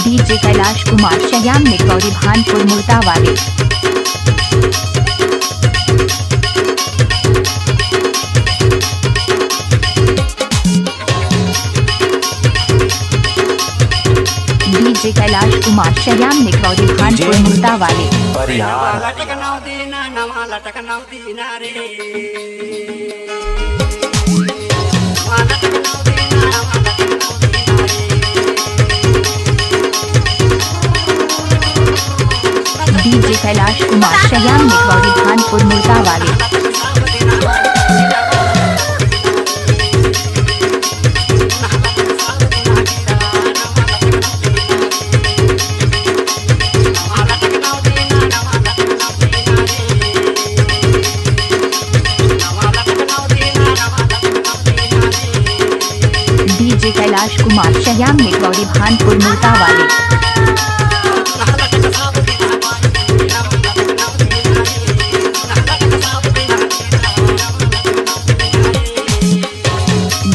DJ Kailash Kumar Shyam Nikauri Bhanpur मुर्तावाले। DJ Kailash Kumar Shyam Nikauri Bhanpur मुर्तावाले। DJ Kailash Kumar Shyam Nikauri Bhanpur मुर्तावाले। डीजे कैलाश कुमार श्याम निकौरी भानपुर मुर्तावाले।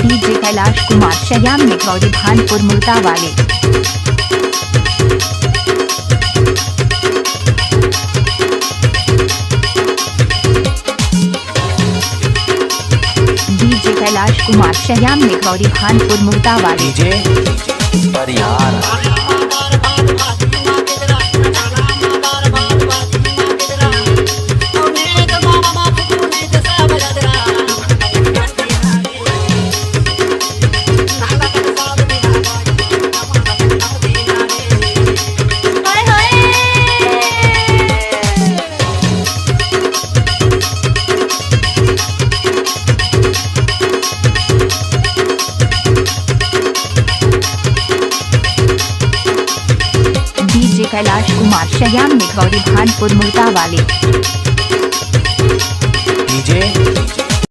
डीजे कैलाश कुमार श्याम निकौरी भानपुर मुर्तावाले। डीजे कैलाश कुमार श्याम निकौरी भानपुर मुर्तावाले। डीजे कैलाश कुमार श्याम निकौरी भानपुर मुर्तावाले।